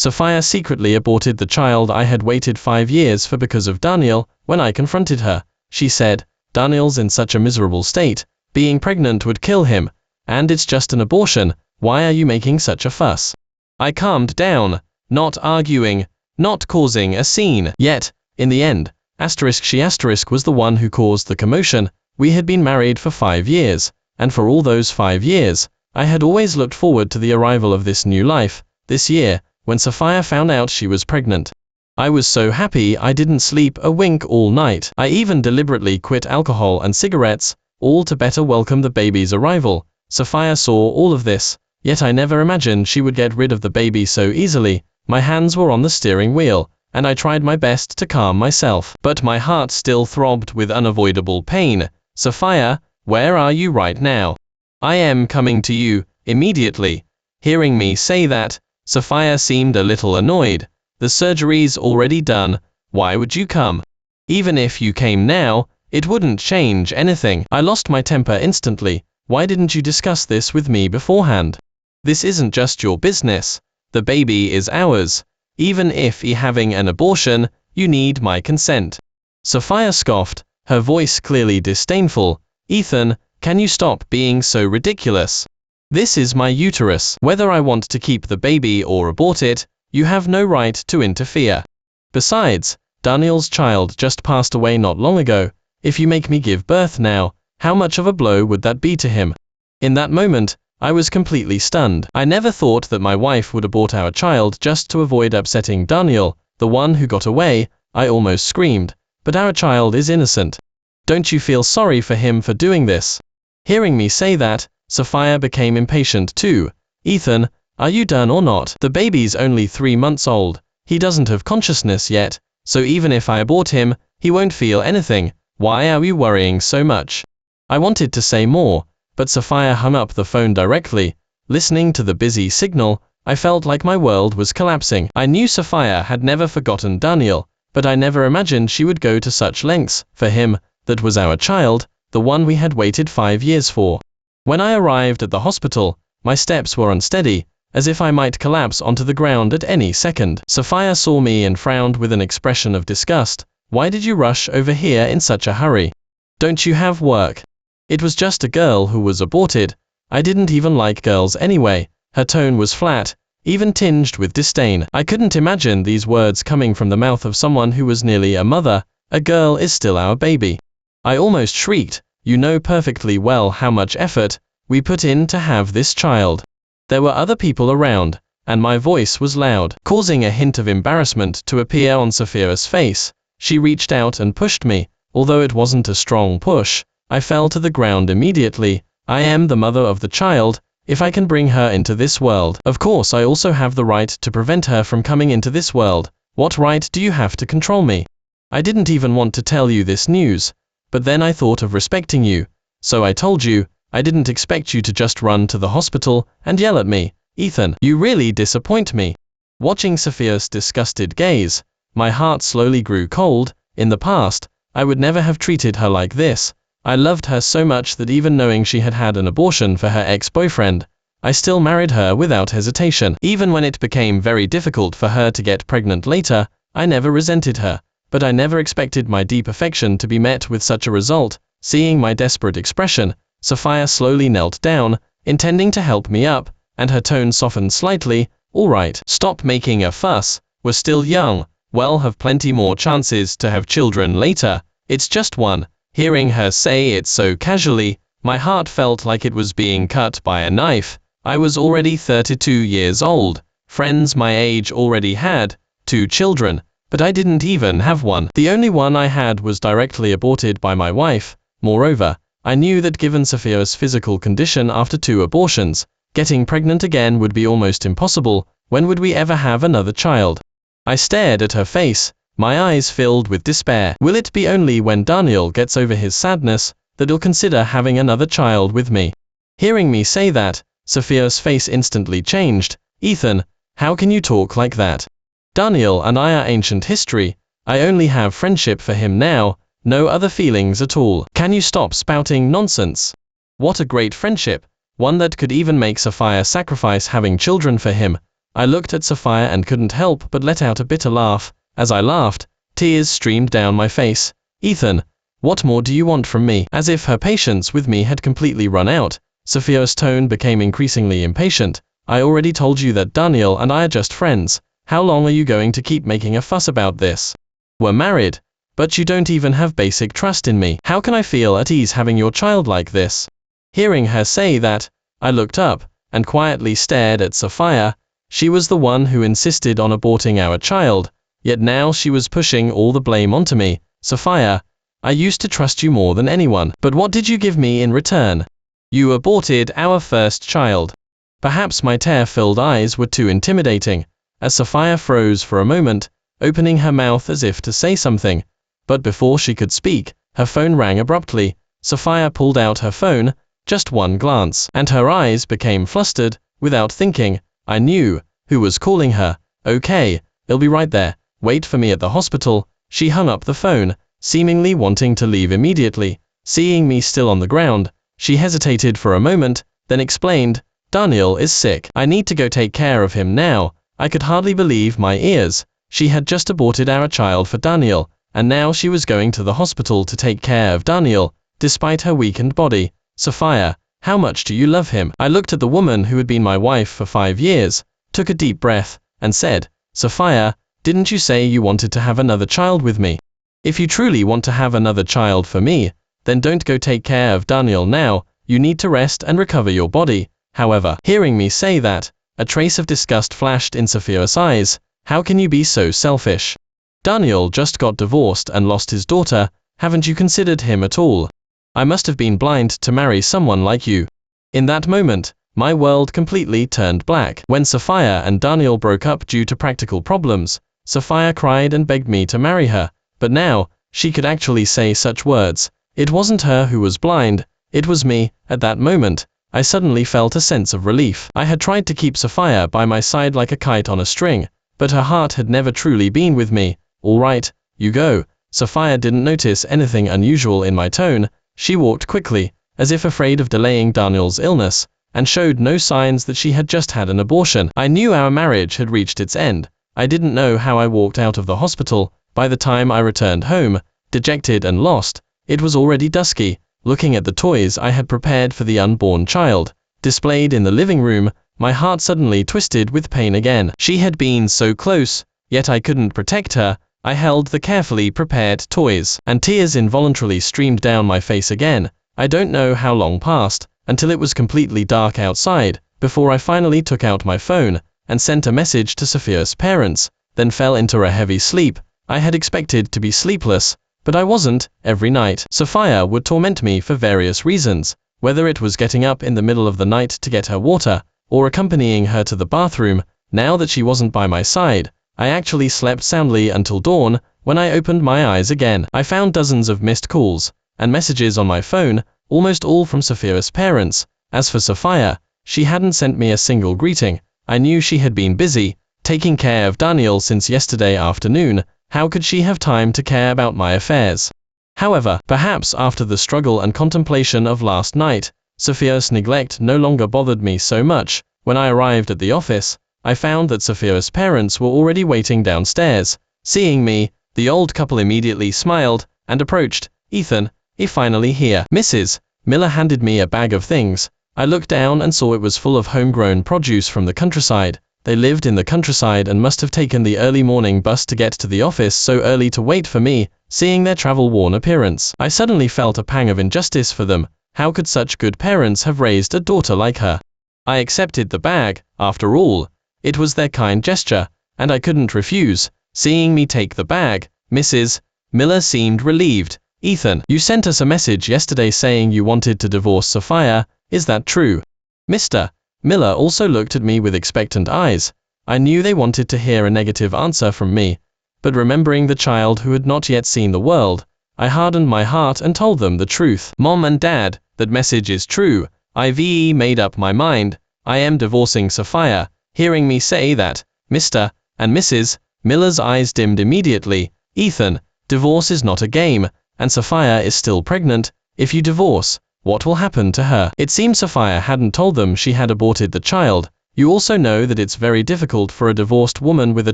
Sophia secretly aborted the child I had waited 5 years for because of Daniel. When I confronted her, she said, Daniel's in such a miserable state, being pregnant would kill him, and it's just an abortion, why are you making such a fuss? I calmed down, not arguing, not causing a scene. Yet, in the end, she was the one who caused the commotion. We had been married for 5 years, and for all those 5 years, I had always looked forward to the arrival of this new life. This year, when Sophia found out she was pregnant, I was so happy I didn't sleep a wink all night. I even deliberately quit alcohol and cigarettes, all to better welcome the baby's arrival. Sophia saw all of this, yet I never imagined she would get rid of the baby so easily. My hands were on the steering wheel, and I tried my best to calm myself. But my heart still throbbed with unavoidable pain. Sophia, where are you right now? I am coming to you, immediately. Hearing me say that, Sophia seemed a little annoyed. The surgery's already done, why would you come? Even if you came now, it wouldn't change anything. I lost my temper instantly. Why didn't you discuss this with me beforehand? This isn't just your business. The baby is ours. Even if you're having an abortion, you need my consent. Sophia scoffed, her voice clearly disdainful. Ethan, can you stop being so ridiculous? This is my uterus. Whether I want to keep the baby or abort it, you have no right to interfere. Besides, Daniel's child just passed away not long ago. If you make me give birth now, how much of a blow would that be to him? In that moment, I was completely stunned. I never thought that my wife would abort our child just to avoid upsetting Daniel, the one who got away. I almost screamed, but our child is innocent. Don't you feel sorry for him for doing this? Hearing me say that, Sophia became impatient too. Ethan, are you done or not? The baby's only 3 months old. He doesn't have consciousness yet, so even if I abort him, he won't feel anything. Why are we worrying so much? I wanted to say more, but Sophia hung up the phone directly. Listening to the busy signal, I felt like my world was collapsing. I knew Sophia had never forgotten Daniel, but I never imagined she would go to such lengths for him. That was our child, the one we had waited 5 years for. When I arrived at the hospital, my steps were unsteady, as if I might collapse onto the ground at any second. Sophia saw me and frowned with an expression of disgust. Why did you rush over here in such a hurry? Don't you have work? It was just a girl who was aborted. I didn't even like girls anyway. Her tone was flat, even tinged with disdain. I couldn't imagine these words coming from the mouth of someone who was nearly a mother. A girl is still our baby. I almost shrieked. You know perfectly well how much effort we put in to have this child. There were other people around, and my voice was loud, causing a hint of embarrassment to appear on Sophia's face. She reached out and pushed me. Although it wasn't a strong push, I fell to the ground immediately. I am the mother of the child. If I can bring her into this world, of course I also have the right to prevent her from coming into this world. What right do you have to control me? I didn't even want to tell you this news, but then I thought of respecting you, so I told you. I didn't expect you to just run to the hospital and yell at me. Ethan, you really disappoint me. Watching Sophia's disgusted gaze, my heart slowly grew cold. In the past, I would never have treated her like this. I loved her so much that even knowing she had had an abortion for her ex-boyfriend, I still married her without hesitation. Even when it became very difficult for her to get pregnant later, I never resented her, but I never expected my deep affection to be met with such a result. Seeing my desperate expression, Sophia slowly knelt down, intending to help me up, and her tone softened slightly. All right, stop making a fuss. We're still young. We'll have plenty more chances to have children later. It's just one. Hearing her say it so casually, my heart felt like it was being cut by a knife. I was already 32 years old. Friends my age already had 2 children, but I didn't even have one. The only one I had was directly aborted by my wife. Moreover, I knew that given Sophia's physical condition after 2 abortions, getting pregnant again would be almost impossible. When would we ever have another child? I stared at her face, my eyes filled with despair. Will it be only when Daniel gets over his sadness that he'll consider having another child with me? Hearing me say that, Sophia's face instantly changed. Ethan, how can you talk like that? Daniel and I are ancient history. I only have friendship for him now, no other feelings at all. Can you stop spouting nonsense? What a great friendship, one that could even make Sophia sacrifice having children for him. I looked at Sophia and couldn't help but let out a bitter laugh. As I laughed, tears streamed down my face. Ethan, what more do you want from me? As if her patience with me had completely run out, Sophia's tone became increasingly impatient. I already told you that Daniel and I are just friends. How long are you going to keep making a fuss about this? We're married, but you don't even have basic trust in me. How can I feel at ease having your child like this? Hearing her say that, I looked up and quietly stared at Sophia. She was the one who insisted on aborting our child, yet now she was pushing all the blame onto me. Sophia, I used to trust you more than anyone, but what did you give me in return? You aborted our first child. Perhaps my tear-filled eyes were too intimidating, as Sophia froze for a moment, opening her mouth as if to say something. But before she could speak, her phone rang abruptly. Sophia pulled out her phone, just one glance, and her eyes became flustered. Without thinking, I knew who was calling her. Okay, I'll be right there. Wait for me at the hospital. She hung up the phone, seemingly wanting to leave immediately. Seeing me still on the ground, she hesitated for a moment, then explained, Daniel is sick. I need to go take care of him now. I could hardly believe my ears. She had just aborted our child for Daniel, and now she was going to the hospital to take care of Daniel, despite her weakened body. Sophia, how much do you love him? I looked at the woman who had been my wife for 5 years, took a deep breath, and said, Sophia, didn't you say you wanted to have another child with me? If you truly want to have another child for me, then don't go take care of Daniel now. You need to rest and recover your body. However, hearing me say that, a trace of disgust flashed in Sophia's eyes. How can you be so selfish? Daniel just got divorced and lost his daughter. Haven't you considered him at all? I must have been blind to marry someone like you. In that moment, my world completely turned black. When Sophia and Daniel broke up due to practical problems, Sophia cried and begged me to marry her. But now, she could actually say such words. It wasn't her who was blind, it was me. At that moment, I suddenly felt a sense of relief. I had tried to keep Sophia by my side like a kite on a string, but her heart had never truly been with me. All right, you go. Sophia didn't notice anything unusual in my tone. She walked quickly, as if afraid of delaying Daniel's illness, and showed no signs that she had just had an abortion. I knew our marriage had reached its end. I didn't know how I walked out of the hospital. By the time I returned home, dejected and lost, it was already dusky. Looking at the toys I had prepared for the unborn child, displayed in the living room, my heart suddenly twisted with pain again. She had been so close, yet I couldn't protect her. I held the carefully prepared toys, and tears involuntarily streamed down my face again. I don't know how long passed, until it was completely dark outside, before I finally took out my phone, and sent a message to Sophia's parents, then fell into a heavy sleep. I had expected to be sleepless, but I wasn't. Every night, Sophia would torment me for various reasons, whether it was getting up in the middle of the night to get her water, or accompanying her to the bathroom. Now that she wasn't by my side, I actually slept soundly until dawn. When I opened my eyes again, I found dozens of missed calls and messages on my phone, almost all from Sophia's parents. As for Sophia, she hadn't sent me a single greeting. I knew she had been busy, taking care of Daniel since yesterday afternoon. How could she have time to care about my affairs? However, perhaps after the struggle and contemplation of last night, Sophia's neglect no longer bothered me so much. When I arrived at the office, I found that Sophia's parents were already waiting downstairs. Seeing me, the old couple immediately smiled and approached. Ethan, you're finally here. Mrs. Miller handed me a bag of things. I looked down and saw it was full of homegrown produce from the countryside. They lived in the countryside and must have taken the early morning bus to get to the office so early to wait for me. Seeing their travel-worn appearance, I suddenly felt a pang of injustice for them. How could such good parents have raised a daughter like her? I accepted the bag. After all, it was their kind gesture, and I couldn't refuse. Seeing me take the bag, Mrs. Miller seemed relieved. Ethan, you sent us a message yesterday saying you wanted to divorce Sophia. Is that true? Mr. Miller also looked at me with expectant eyes. I knew they wanted to hear a negative answer from me, but remembering the child who had not yet seen the world, I hardened my heart and told them the truth. Mom and Dad, that message is true. I've made up my mind. I am divorcing Sophia. Hearing me say that, Mr. and Mrs. Miller's eyes dimmed immediately. Ethan, divorce is not a game, and Sophia is still pregnant. If you divorce, what will happen to her? It seemed Sophia hadn't told them she had aborted the child. You also know that it's very difficult for a divorced woman with a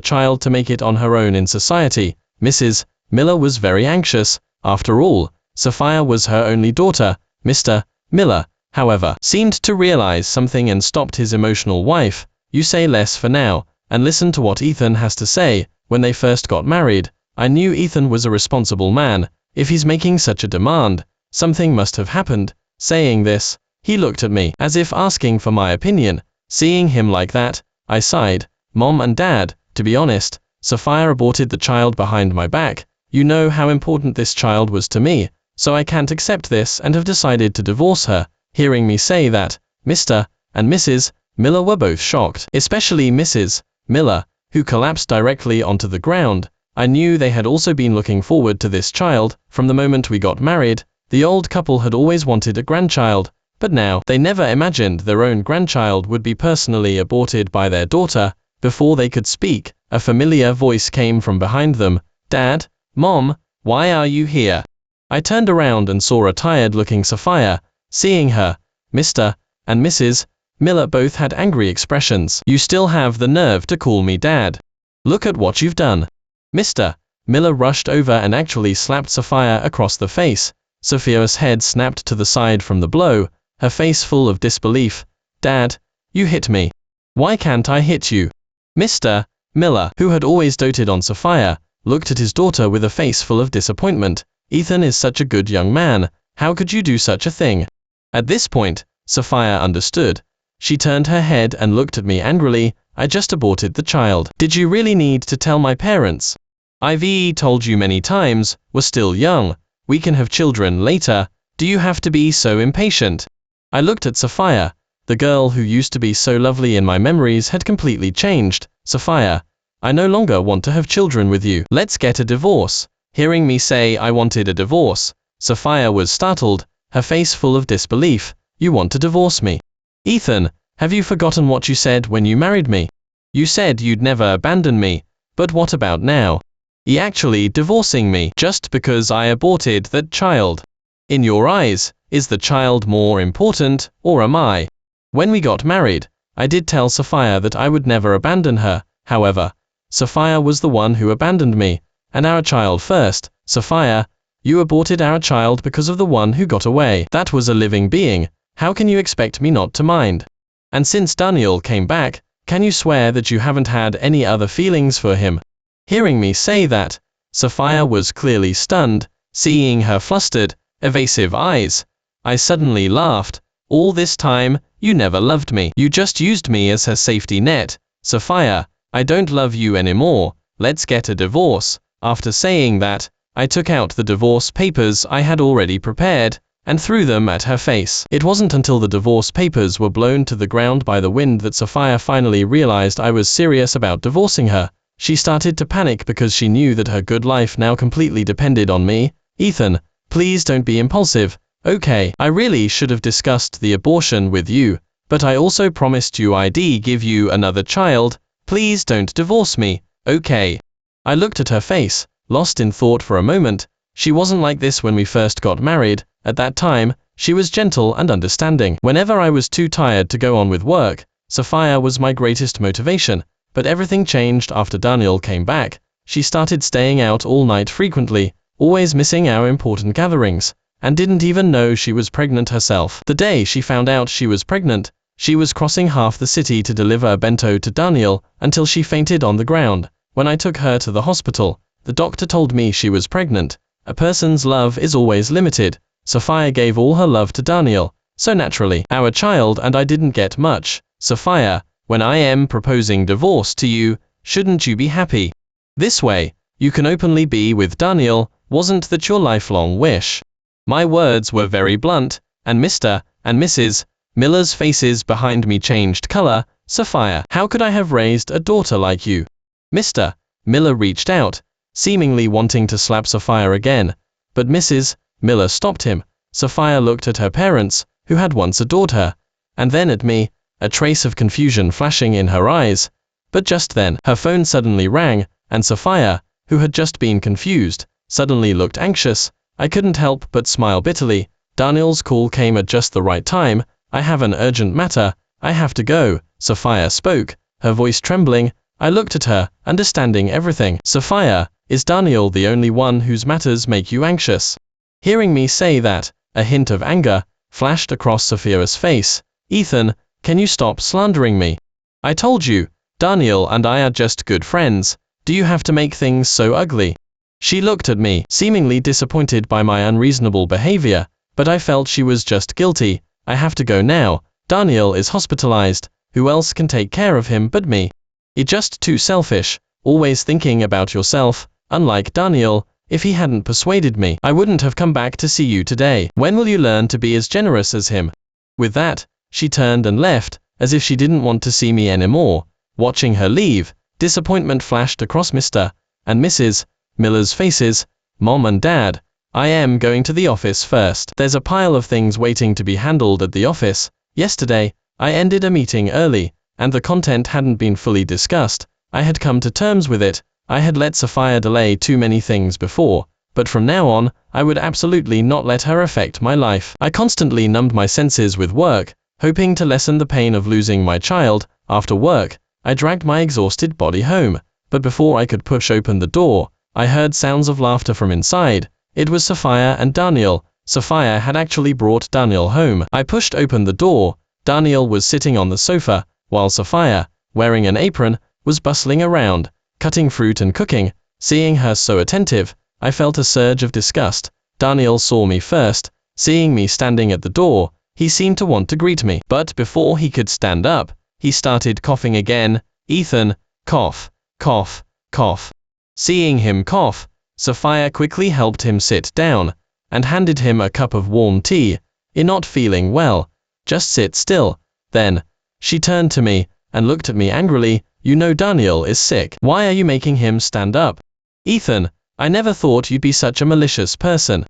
child to make it on her own in society. Mrs. Miller was very anxious. After all, Sophia was her only daughter. Mr. Miller, however, seemed to realize something and stopped his emotional wife. You say less for now, and listen to what Ethan has to say. When they first got married, I knew Ethan was a responsible man. If he's making such a demand, something must have happened. Saying this, he looked at me, as if asking for my opinion. Seeing him like that, I sighed. Mom and Dad, to be honest, Sophia aborted the child behind my back. You know how important this child was to me, so I can't accept this and have decided to divorce her. Hearing me say that, Mr. and Mrs. Miller were both shocked, especially Mrs. Miller, who collapsed directly onto the ground. I knew they had also been looking forward to this child. From the moment we got married, the old couple had always wanted a grandchild, but now they never imagined their own grandchild would be personally aborted by their daughter. Before they could speak, a familiar voice came from behind them. Dad, Mom, why are you here? I turned around and saw a tired-looking Sophia. Seeing her, Mr. and Mrs. Miller both had angry expressions. You still have the nerve to call me Dad. Look at what you've done. Mr. Miller rushed over and actually slapped Sophia across the face. Sophia's head snapped to the side from the blow, her face full of disbelief. Dad, you hit me. Why can't I hit you? Mr. Miller, who had always doted on Sophia, looked at his daughter with a face full of disappointment. Ethan is such a good young man. How could you do such a thing? At this point, Sophia understood. She turned her head and looked at me angrily. I just aborted the child. Did you really need to tell my parents? I've told you many times, we're still young. We can have children later. Do you have to be so impatient? I looked at Sophia. The girl who used to be so lovely in my memories had completely changed. Sophia, I no longer want to have children with you. Let's get a divorce. Hearing me say I wanted a divorce, Sophia was startled, her face full of disbelief. You want to divorce me? Ethan, have you forgotten what you said when you married me? You said you'd never abandon me, but what about now? You're actually divorcing me just because I aborted that child. In your eyes, is the child more important, or am I? When we got married, I did tell Sophia that I would never abandon her. However, Sophia was the one who abandoned me, and our child first. Sophia, you aborted our child because of the one who got away. That was a living being. How can you expect me not to mind? And since Daniel came back, can you swear that you haven't had any other feelings for him? Hearing me say that, Sophia was clearly stunned. Seeing her flustered, evasive eyes, I suddenly laughed. All this time, you never loved me. You just used me as her safety net. Sophia, I don't love you anymore. Let's get a divorce. After saying that, I took out the divorce papers I had already prepared, and threw them at her face. It wasn't until the divorce papers were blown to the ground by the wind that Sophia finally realized I was serious about divorcing her. She started to panic because she knew that her good life now completely depended on me. Ethan, please don't be impulsive. Okay, I really should have discussed the abortion with you, but I also promised you I'd give you another child. Please don't divorce me, okay? I looked at her face, lost in thought for a moment. She wasn't like this when we first got married. At that time, she was gentle and understanding. Whenever I was too tired to go on with work, Sophia was my greatest motivation. But everything changed after Daniel came back. She started staying out all night frequently, always missing our important gatherings, and didn't even know she was pregnant herself. The day she found out she was pregnant, she was crossing half the city to deliver a bento to Daniel until she fainted on the ground. When I took her to the hospital, the doctor told me she was pregnant. A person's love is always limited. Sophia gave all her love to Daniel, so naturally, our child and I didn't get much. Sophia, when I am proposing divorce to you, shouldn't you be happy? This way, you can openly be with Daniel. Wasn't that your lifelong wish? My words were very blunt, and Mr. and Mrs. Miller's faces behind me changed color. Sophia, how could I have raised a daughter like you? Mr. Miller reached out, seemingly wanting to slap Sophia again, but Mrs. Miller stopped him. Sophia looked at her parents, who had once adored her, and then at me, a trace of confusion flashing in her eyes. But just then, her phone suddenly rang, and Sophia, who had just been confused, suddenly looked anxious. I couldn't help but smile bitterly. Daniel's call came at just the right time. I have an urgent matter. I have to go, Sophia spoke, her voice trembling. I looked at her, understanding everything. Sophia, is Daniel the only one whose matters make you anxious? Hearing me say that, a hint of anger flashed across Sophia's face. Ethan, can you stop slandering me? I told you, Daniel and I are just good friends. Do you have to make things so ugly? She looked at me, seemingly disappointed by my unreasonable behavior, but I felt she was just guilty. I have to go now. Daniel is hospitalized. Who else can take care of him but me? You're just too selfish, always thinking about yourself. Unlike Daniel, if he hadn't persuaded me, I wouldn't have come back to see you today. When will you learn to be as generous as him? With that, she turned and left, as if she didn't want to see me anymore. Watching her leave, disappointment flashed across Mr. and Mrs. Miller's faces. Mom and Dad, I am going to the office first. There's a pile of things waiting to be handled at the office. Yesterday, I ended a meeting early, and the content hadn't been fully discussed. I had come to terms with it. I had let Sophia delay too many things before, but from now on, I would absolutely not let her affect my life. I constantly numbed my senses with work, hoping to lessen the pain of losing my child. After work, I dragged my exhausted body home, but before I could push open the door, I heard sounds of laughter from inside. It was Sophia and Daniel. Sophia had actually brought Daniel home. I pushed open the door. Daniel was sitting on the sofa, while Sophia, wearing an apron, was bustling around, cutting fruit and cooking. Seeing her so attentive, I felt a surge of disgust. Daniel saw me first. Seeing me standing at the door, he seemed to want to greet me. But before he could stand up, he started coughing again. Ethan, cough, cough, cough. Seeing him cough, Sophia quickly helped him sit down, and handed him a cup of warm tea. You're not feeling well. Just sit still. Then, she turned to me, and looked at me angrily. You know Daniel is sick. Why are you making him stand up? Ethan, I never thought you'd be such a malicious person.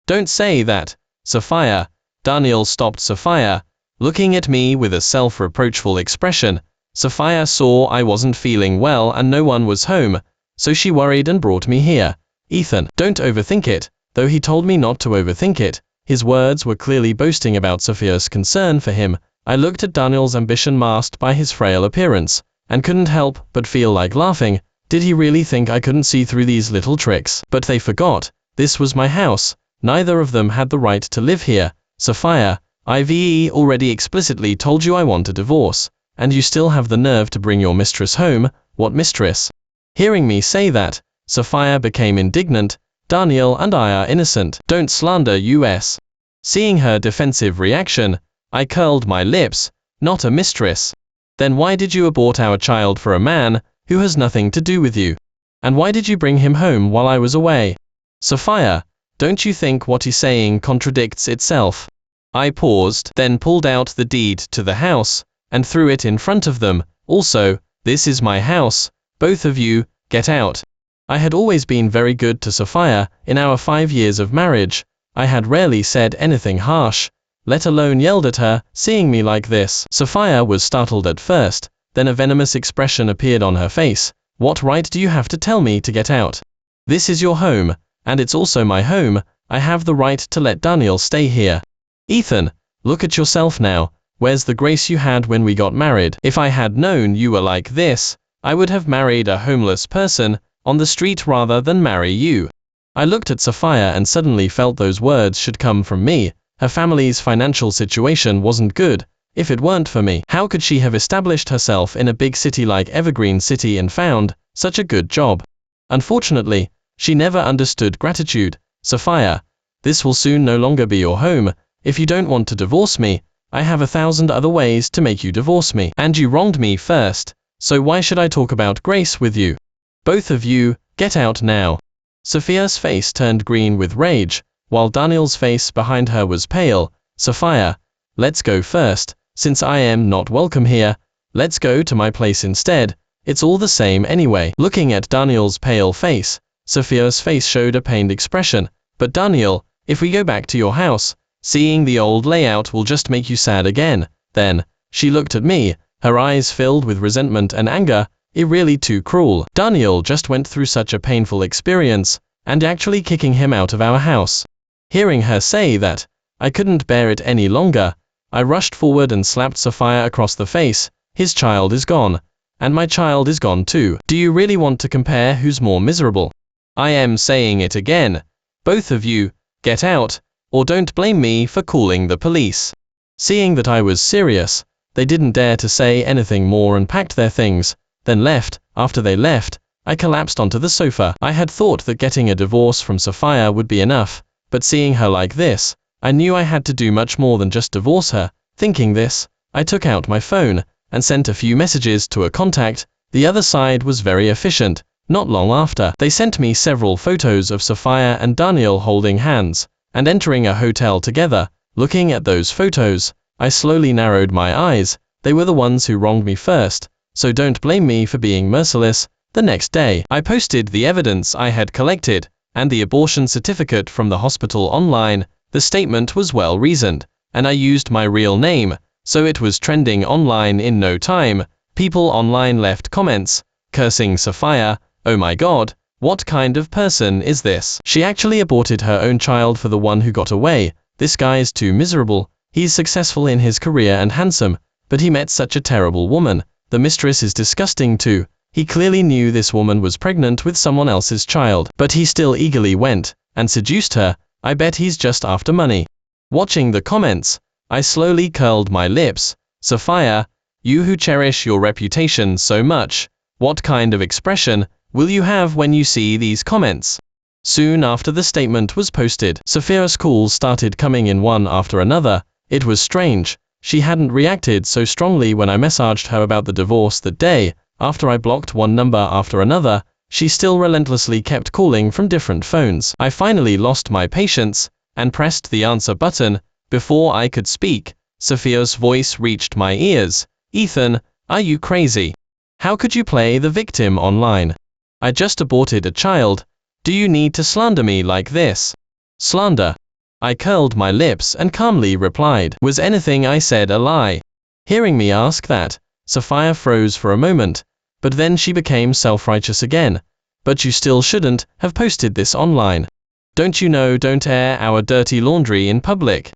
Don't say that, Sophia. Daniel stopped Sophia, looking at me with a self-reproachful expression. Sophia saw I wasn't feeling well and no one was home, so she worried and brought me here. Ethan, don't overthink it. Though he told me not to overthink it, his words were clearly boasting about Sophia's concern for him. I looked at Daniel's ambition masked by his frail appearance, and couldn't help but feel like laughing. Did he really think I couldn't see through these little tricks? But they forgot. This was my house. Neither of them had the right to live here. Sophia, I've already explicitly told you I want a divorce, and you still have the nerve to bring your mistress home. What mistress? Hearing me say that, Sophia became indignant. Daniel and I are innocent. Don't slander us. Seeing her defensive reaction, I curled my lips. Not a mistress. Then why did you abort our child for a man who has nothing to do with you? And why did you bring him home while I was away? Sophia, don't you think what he's saying contradicts itself? I paused, then pulled out the deed to the house, and threw it in front of them. Also, this is my house. Both of you, get out. I had always been very good to Sophia. In our 5 years of marriage, I had rarely said anything harsh, let alone yelled at her. Seeing me like this, Sophia was startled at first, then a venomous expression appeared on her face. What right do you have to tell me to get out? This is your home, and it's also my home. I have the right to let Daniel stay here. Ethan, look at yourself now. Where's the grace you had when we got married? If I had known you were like this, I would have married a homeless person on the street rather than marry you. I looked at Sophia and suddenly felt those words should come from me. Her family's financial situation wasn't good. If it weren't for me, how could she have established herself in a big city like Evergreen City and found such a good job? Unfortunately, she never understood gratitude. Sophia, this will soon no longer be your home. If you don't want to divorce me, I have 1,000 other ways to make you divorce me. And you wronged me first, so why should I talk about grace with you? Both of you, get out now. Sophia's face turned green with rage, while Daniel's face behind her was pale. Sophia, let's go first. Since I am not welcome here, let's go to my place instead. It's all the same anyway. Looking at Daniel's pale face, Sophia's face showed a pained expression. But Daniel, if we go back to your house, seeing the old layout will just make you sad again. Then, she looked at me, her eyes filled with resentment and anger. It really too cruel. Daniel just went through such a painful experience, and actually kicking him out of our house. Hearing her say that, I couldn't bear it any longer. I rushed forward and slapped Sapphire across the face. His child is gone. And my child is gone too. Do you really want to compare who's more miserable? I am saying it again. Both of you, get out, or don't blame me for calling the police. Seeing that I was serious, they didn't dare to say anything more and packed their things, then left. After they left, I collapsed onto the sofa. I had thought that getting a divorce from Sapphire would be enough, but seeing her like this, I knew I had to do much more than just divorce her. Thinking this, I took out my phone and sent a few messages to a contact. The other side was very efficient. Not long after, they sent me several photos of Sapphire and Daniel holding hands and entering a hotel together. Looking at those photos, I slowly narrowed my eyes. They were the ones who wronged me first, so don't blame me for being merciless. The next day, I posted the evidence I had collected and the abortion certificate from the hospital online. The statement was well reasoned, and I used my real name, so it was trending online in no time. People online left comments, cursing Sapphire. Oh my god, what kind of person is this? She actually aborted her own child for the one who got away. This guy is too miserable. He's successful in his career and handsome, but he met such a terrible woman. The mistress is disgusting too. He clearly knew this woman was pregnant with someone else's child, but he still eagerly went and seduced her. I bet he's just after money. Watching the comments, I slowly curled my lips. Sapphire, you who cherish your reputation so much, what kind of expression will you have when you see these comments? Soon after the statement was posted, Sapphire's calls started coming in one after another. It was strange. She hadn't reacted so strongly when I messaged her about the divorce that day. After I blocked one number after another, she still relentlessly kept calling from different phones. I finally lost my patience and pressed the answer button. Before I could speak, Sapphire's voice reached my ears. Ethan, are you crazy? How could you play the victim online? I just aborted a child. Do you need to slander me like this? Slander? I curled my lips and calmly replied. Was anything I said a lie? Hearing me ask that, Sapphire froze for a moment, but then she became self-righteous again. But you still shouldn't have posted this online. Don't you know don't air our dirty laundry in public?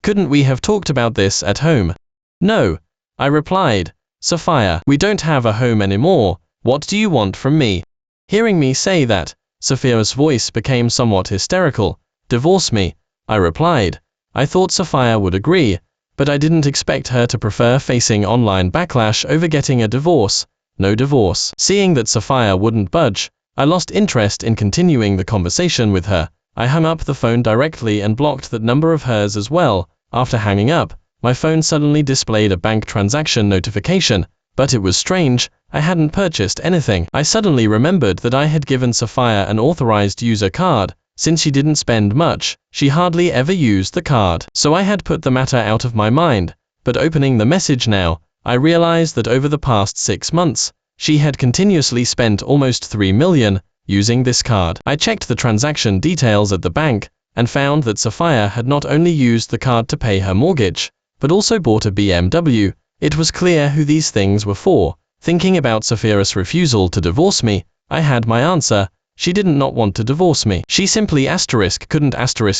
Couldn't we have talked about this at home? No, I replied. Sapphire, we don't have a home anymore. What do you want from me? Hearing me say that, Sapphire's voice became somewhat hysterical. Divorce me, I replied. I thought Sapphire would agree, but I didn't expect her to prefer facing online backlash over getting a divorce. No divorce. Seeing that Sapphire wouldn't budge, I lost interest in continuing the conversation with her. I hung up the phone directly and blocked that number of hers as well. After hanging up, my phone suddenly displayed a bank transaction notification, but it was strange. I hadn't purchased anything. I suddenly remembered that I had given Sapphire an authorized user card. Since she didn't spend much, she hardly ever used the card. So I had put the matter out of my mind. But opening the message now, I realized that over the past 6 months, she had continuously spent almost 3 million using this card. I checked the transaction details at the bank and found that Sapphire had not only used the card to pay her mortgage, but also bought a BMW. It was clear who these things were for. Thinking about Sapphire's refusal to divorce me, I had my answer. She didn't not want to divorce me. She simply couldn't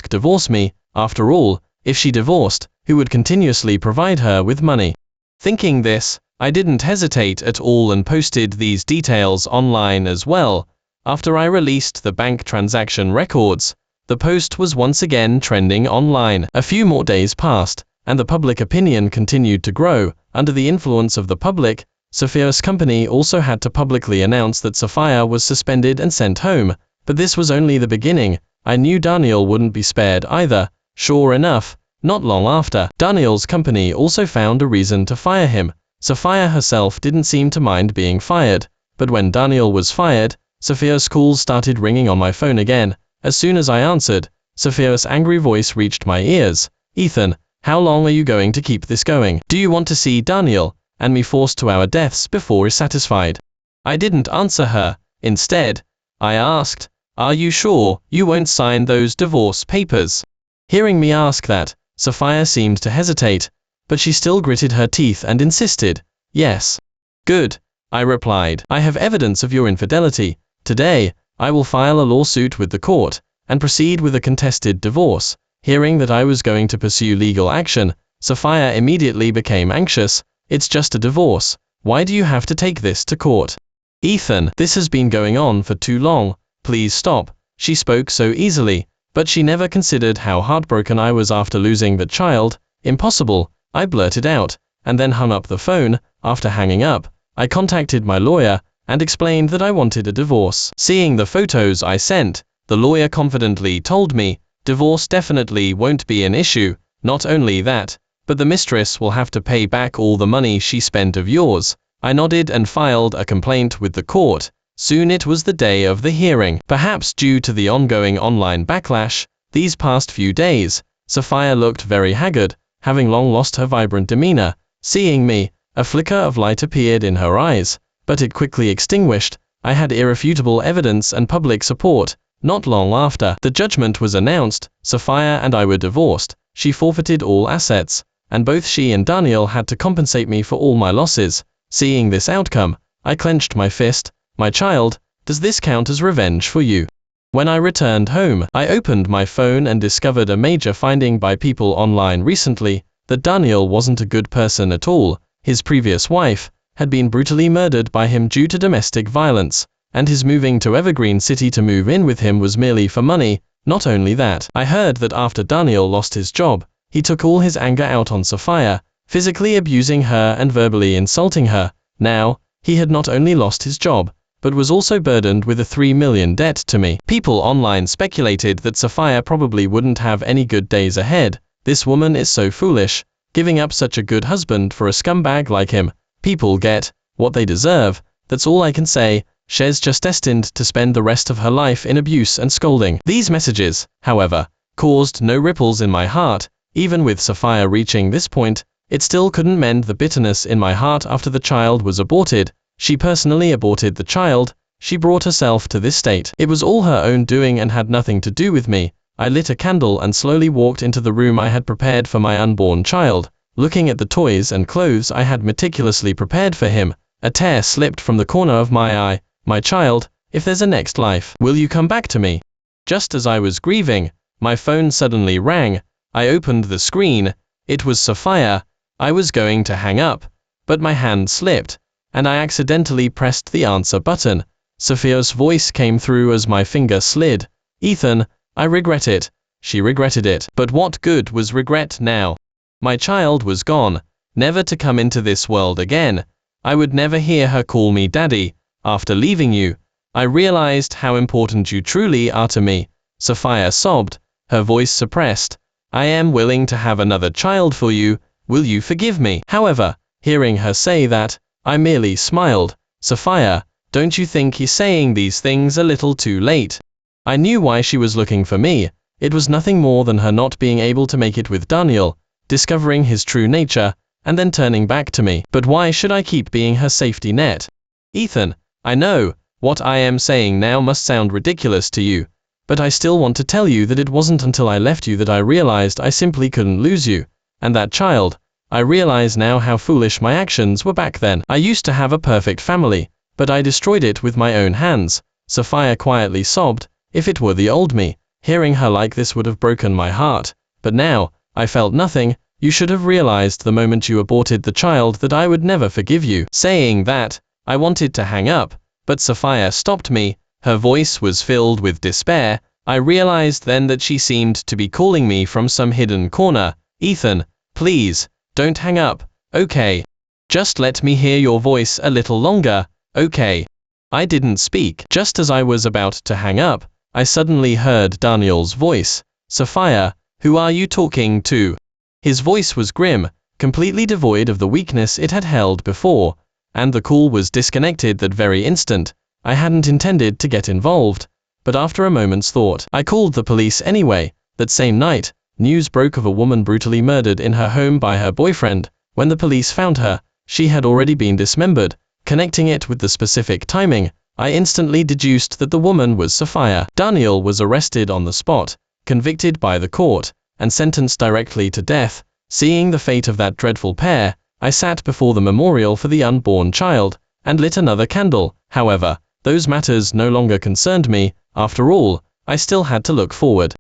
divorce me. After all, if she divorced, who would continuously provide her with money? Thinking this, I didn't hesitate at all and posted these details online as well. After I released the bank transaction records, the post was once again trending online. A few more days passed, and the public opinion continued to grow. Under the influence of the public, Sapphire's company also had to publicly announce that Sapphire was suspended and sent home. But this was only the beginning. I knew Daniel wouldn't be spared either. Sure enough, not long after, Daniel's company also found a reason to fire him. Sapphire herself didn't seem to mind being fired, but when Daniel was fired, Sapphire's calls started ringing on my phone again. As soon as I answered, Sapphire's angry voice reached my ears. Ethan, how long are you going to keep this going? Do you want to see Daniel and me forced to our deaths before you're satisfied? I didn't answer her. Instead, I asked, are you sure you won't sign those divorce papers? Hearing me ask that, Sapphire seemed to hesitate, but she still gritted her teeth and insisted. Yes. Good, I replied. I have evidence of your infidelity. Today, I will file a lawsuit with the court and proceed with a contested divorce. Hearing that I was going to pursue legal action, Sophia immediately became anxious. It's just a divorce. Why do you have to take this to court? Ethan, this has been going on for too long. Please stop. She spoke so easily, but she never considered how heartbroken I was after losing the child. Impossible, I blurted out, and then hung up the phone. After hanging up, I contacted my lawyer and explained that I wanted a divorce. Seeing the photos I sent, the lawyer confidently told me, divorce definitely won't be an issue. Not only that, but the mistress will have to pay back all the money she spent of yours. I nodded and filed a complaint with the court. Soon it was the day of the hearing. Perhaps due to the ongoing online backlash, these past few days, Sophia looked very haggard, having long lost her vibrant demeanor. Seeing me, a flicker of light appeared in her eyes, but it quickly extinguished. I had irrefutable evidence and public support. Not long after the judgment was announced, Sophia and I were divorced. She forfeited all assets, and both she and Daniel had to compensate me for all my losses. Seeing this outcome, I clenched my fist. My child, does this count as revenge for you? When I returned home, I opened my phone and discovered a major finding by people online recently, that Daniel wasn't a good person at all. His previous wife had been brutally murdered by him due to domestic violence, and his moving to Evergreen City to move in with him was merely for money. Not only that, I heard that after Daniel lost his job, he took all his anger out on Sophia, physically abusing her and verbally insulting her. Now, he had not only lost his job, but was also burdened with a $3 million debt to me. People online speculated that Sophia probably wouldn't have any good days ahead. This woman is so foolish, giving up such a good husband for a scumbag like him. People get what they deserve, that's all I can say. She's just destined to spend the rest of her life in abuse and scolding. These messages, however, caused no ripples in my heart. Even with Sophia reaching this point, it still couldn't mend the bitterness in my heart after the child was aborted. She personally aborted the child. She brought herself to this state. It was all her own doing and had nothing to do with me. I lit a candle and slowly walked into the room I had prepared for my unborn child. Looking at the toys and clothes I had meticulously prepared for him, a tear slipped from the corner of my eye. My child, if there's a next life, will you come back to me? Just as I was grieving, my phone suddenly rang. I opened the screen. It was Sophia. I was going to hang up, but my hand slipped, and I accidentally pressed the answer button. Sophia's voice came through as my finger slid. Ethan, I regret it. She regretted it. But what good was regret now? My child was gone, never to come into this world again. I would never hear her call me daddy. After leaving you, I realized how important you truly are to me. Sophia sobbed, her voice suppressed. I am willing to have another child for you. Will you forgive me? However, hearing her say that, I merely smiled. Sophia, don't you think he's saying these things a little too late? I knew why she was looking for me. It was nothing more than her not being able to make it with Daniel, discovering his true nature, and then turning back to me. But why should I keep being her safety net? Ethan, I know, what I am saying now must sound ridiculous to you, but I still want to tell you that it wasn't until I left you that I realized I simply couldn't lose you. And that child, I realize now how foolish my actions were back then. I used to have a perfect family, but I destroyed it with my own hands. Sophia quietly sobbed. If it were the old me, hearing her like this would have broken my heart. But now, I felt nothing. You should have realized the moment you aborted the child that I would never forgive you. Saying that, I wanted to hang up, but Sophia stopped me. Her voice was filled with despair. I realized then that she seemed to be calling me from some hidden corner. Ethan, please, don't hang up, okay? Just let me hear your voice a little longer, okay? I didn't speak. Just as I was about to hang up, I suddenly heard Daniel's voice. Sophia, who are you talking to? His voice was grim, completely devoid of the weakness it had held before, and the call was disconnected that very instant. I hadn't intended to get involved, but after a moment's thought, I called the police anyway. That same night, news broke of a woman brutally murdered in her home by her boyfriend. When the police found her, she had already been dismembered. Connecting it with the specific timing, I instantly deduced that the woman was Sophia. Daniel was arrested on the spot, convicted by the court, and sentenced directly to death. Seeing the fate of that dreadful pair, I sat before the memorial for the unborn child, and lit another candle. However, those matters no longer concerned me. After all, I still had to look forward.